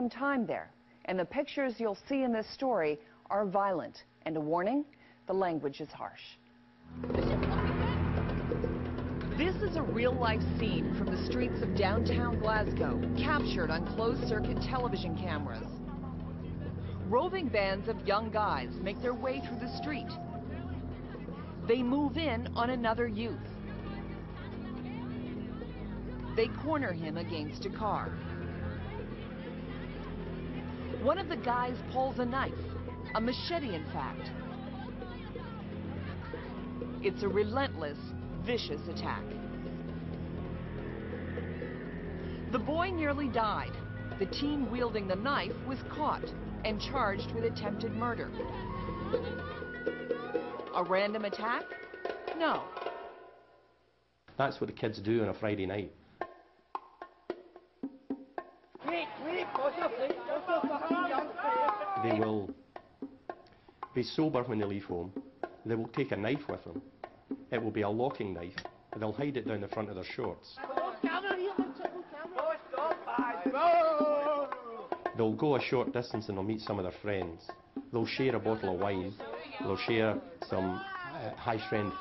some time there, and the pictures you'll see in this story are violent. And a warning, the language is harsh. This is a real-life scene from the streets of downtown Glasgow, captured on closed-circuit television cameras. Roving bands of young guys make their way through the street. They move in on another youth. They corner him against a car. One of the guys pulls a knife, a machete in fact. It's a relentless, vicious attack. The boy nearly died. The teen wielding the knife was caught and charged with attempted murder. A random attack? No. That's what the kids do on a Friday night. They will be sober when they leave home. They will take a knife with them. It will be a locking knife. They'll hide it down the front of their shorts. They'll go a short distance and they'll meet some of their friends. They'll share a bottle of wine. They'll share some high-strength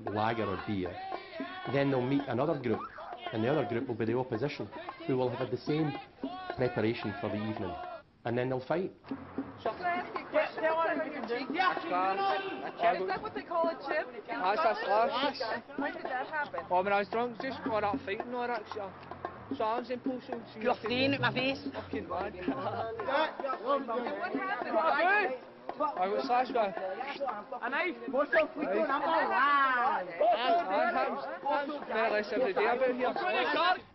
lager or beer. Then they'll meet another group, and the other group will be the opposition, who will have had the same preparation for the evening. And then they'll fight. Can I ask you a question? Is that what they call a chip? That's a slash. When did that happen? Oh, when I was drunk, just got up fighting and all that shit. So I was impulsive. You're seeing at my face. Fucking bad. What happened? I got slashed by a knife. More or less every day about here.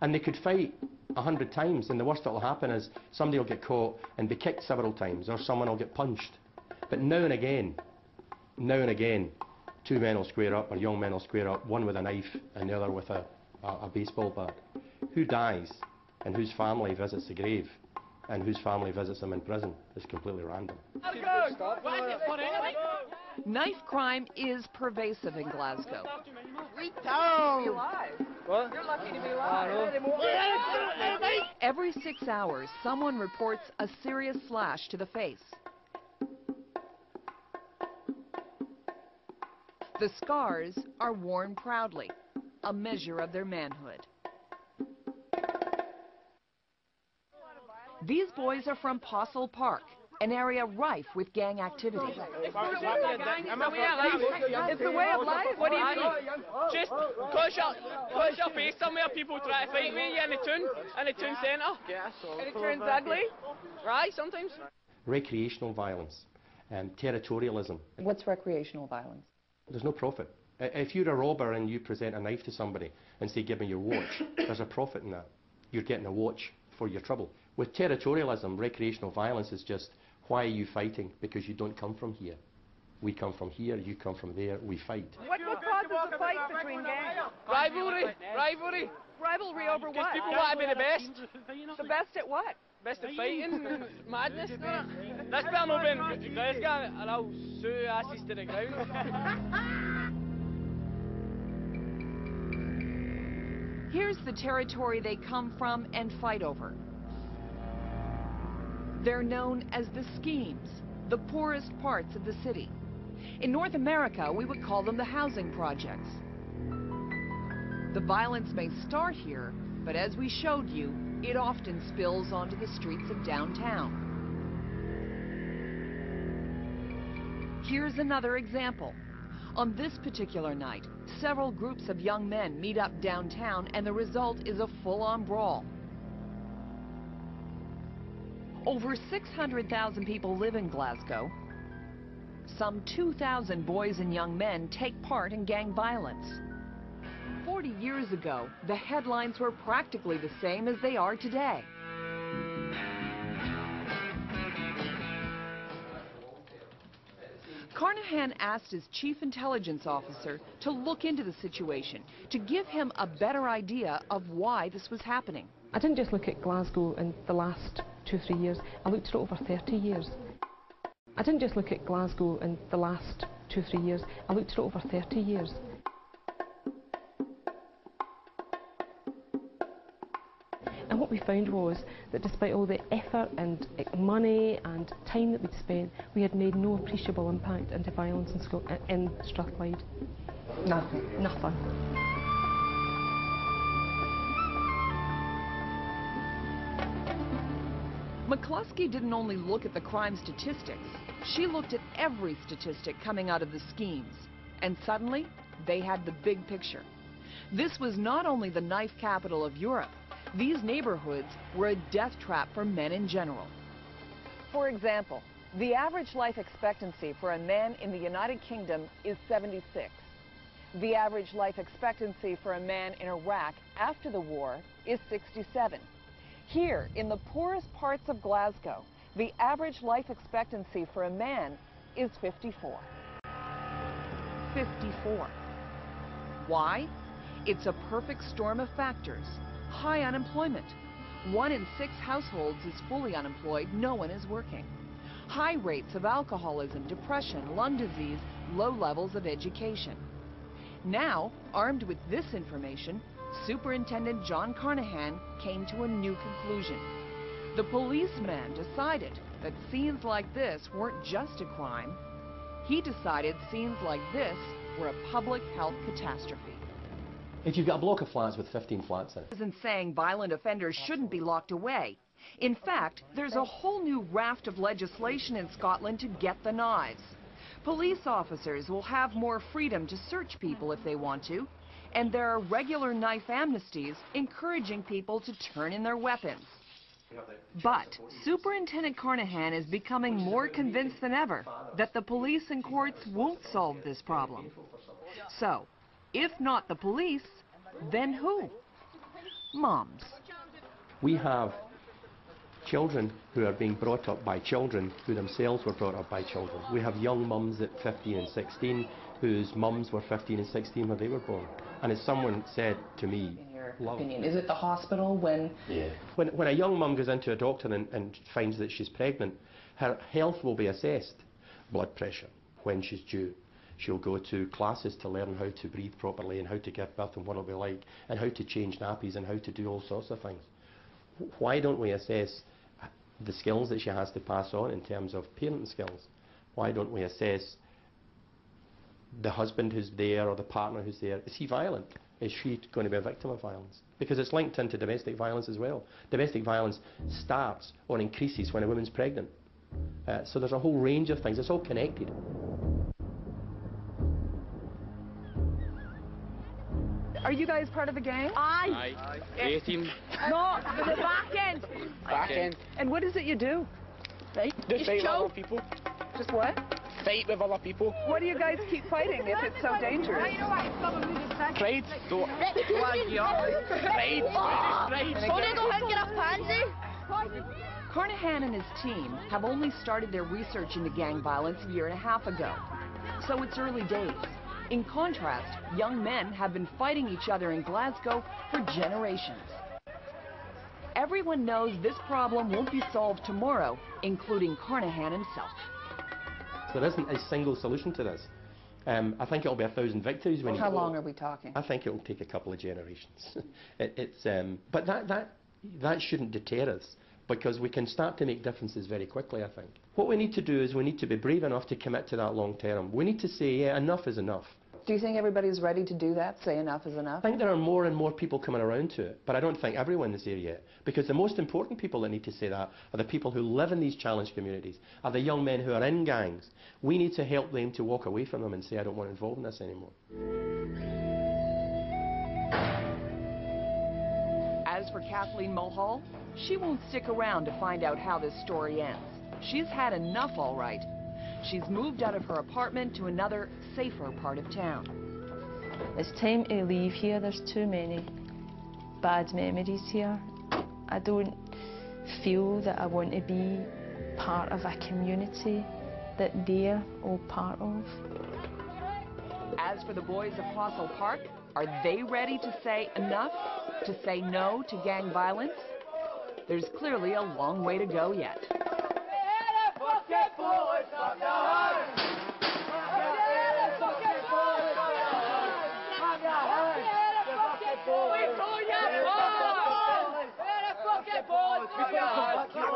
And they could fight 100 times, and the worst that will happen is somebody will get caught and be kicked several times, or someone will get punched. But now and again, two men will square up, or young men will square up, one with a knife and the other with a baseball bat. Who dies and whose family visits the grave and whose family visits them in prison is completely random. Knife crime is pervasive in Glasgow. What? You're lucky to be alive. Every 6 hours, someone reports a serious slash to the face. The scars are worn proudly, a measure of their manhood. These boys are from Postle Park, an area rife with gang activity. It's the way of life. What do you mean? Just cause your face somewhere, people try to fight with you in the town centre. And it turns ugly? Right, sometimes. Recreational violence and territorialism. What's recreational violence? There's no profit. If you're a robber and you present a knife to somebody and say, give me your watch, there's a profit in that. You're getting a watch for your trouble. With territorialism, recreational violence is just, why are you fighting? Because you don't come from here. We come from here, you come from there, we fight. What causes a fight between gangs? Rivalry. Rivalry over what? People want to be the best. The best at what? Best at fighting, madness. That's better not being Glasgow, and I'll sue your asses to the ground. Here's the territory they come from and fight over. They're known as the schemes, the poorest parts of the city. In North America, we would call them the housing projects. The violence may start here, but as we showed you, it often spills onto the streets of downtown. Here's another example. On this particular night, several groups of young men meet up downtown, and the result is a full-on brawl. Over 600,000 people live in Glasgow. Some 2,000 boys and young men take part in gang violence. 40 years ago, the headlines were practically the same as they are today. Carnahan asked his chief intelligence officer to look into the situation, to give him a better idea of why this was happening. I didn't just look at Glasgow in the last 2 or 3 years, I looked at it over 30 years. I didn't just look at Glasgow in the last 2 or 3 years, I looked at it over 30 years. And what we we found was that despite all the effort and money and time that we'd spent, we had made no appreciable impact into violence in Strathclyde. Nothing. Nothing. McCluskey didn't only look at the crime statistics, she looked at every statistic coming out of the schemes. And suddenly, they had the big picture. This was not only the knife capital of Europe, these neighborhoods were a death trap for men in general. For example, the average life expectancy for a man in the United Kingdom is 76. The average life expectancy for a man in Iraq after the war is 67. Here, in the poorest parts of Glasgow, the average life expectancy for a man is 54. 54. Why? It's a perfect storm of factors. High unemployment. 1 in 6 households is fully unemployed, no one is working. High rates of alcoholism, depression, lung disease, low levels of education. Now, armed with this information, Superintendent John Carnahan came to a new conclusion. The policeman decided that scenes like this weren't just a crime. He decided scenes like this were a public health catastrophe. If you've got a block of flats with 15 flats in it. Isn't saying violent offenders shouldn't be locked away. In fact, there's a whole new raft of legislation in Scotland to get the knives. Police officers will have more freedom to search people if they want to, and there are regular knife amnesties encouraging people to turn in their weapons. But Superintendent Carnahan is becoming more convinced than ever that the police and courts won't solve this problem. So, if not the police, then who? Moms. We have children who are being brought up by children who themselves were brought up by children. We have young mums at 15 and 16 whose mums were 15 and 16 when they were born. And as someone said to me, In your opinion, is it the hospital when... Yeah. When a young mum goes into a doctor and finds that she's pregnant, her health will be assessed. Blood pressure, when she's due. She'll go to classes to learn how to breathe properly and how to give birth and what it'll be like, and how to change nappies and how to do all sorts of things. Why don't we assess the skills that she has to pass on in terms of parenting skills? Why don't we assess the husband who's there or the partner who's there? Is he violent? Is she going to be a victim of violence? Because it's linked into domestic violence as well. Domestic violence starts or increases when a woman's pregnant. So there's a whole range of things. It's all connected. Are you guys part of the gang? Aye. A team. No, the back end. Back end. And what is it you do? Right. Just fight with other people. Just what? Fight with other people. What do you guys keep fighting if it's so dangerous? Pride. Don't you up. Pride. Carnahan and his team have only started their research into gang violence a year and a half ago. So it's early days. In contrast, young men have been fighting each other in Glasgow for generations. Everyone knows this problem won't be solved tomorrow, including Carnahan himself. There isn't a single solution to this. I think it'll be 1,000 victories. How long are we talking? I think it'll take a couple of generations. But that shouldn't deter us, because we can start to make differences very quickly, I think. What we need to do is we need to be brave enough to commit to that long term. We need to say, yeah, enough is enough. Do you think everybody's ready to do that? Say enough is enough? I think there are more and more people coming around to it, but I don't think everyone is there yet. Because the most important people that need to say that are the people who live in these challenged communities, are the young men who are in gangs. We need to help them to walk away from them and say, I don't want to involve in this anymore. As for Kathleen Mulhall, she won't stick around to find out how this story ends. She's had enough, all right. She's moved out of her apartment to another, safer part of town. It's time to leave here. There's too many bad memories here. I don't feel that I want to be part of a community that they're all part of. As for the boys of Fossil Park, are they ready to say enough? To say no to gang violence? There's clearly a long way to go yet. before I come back.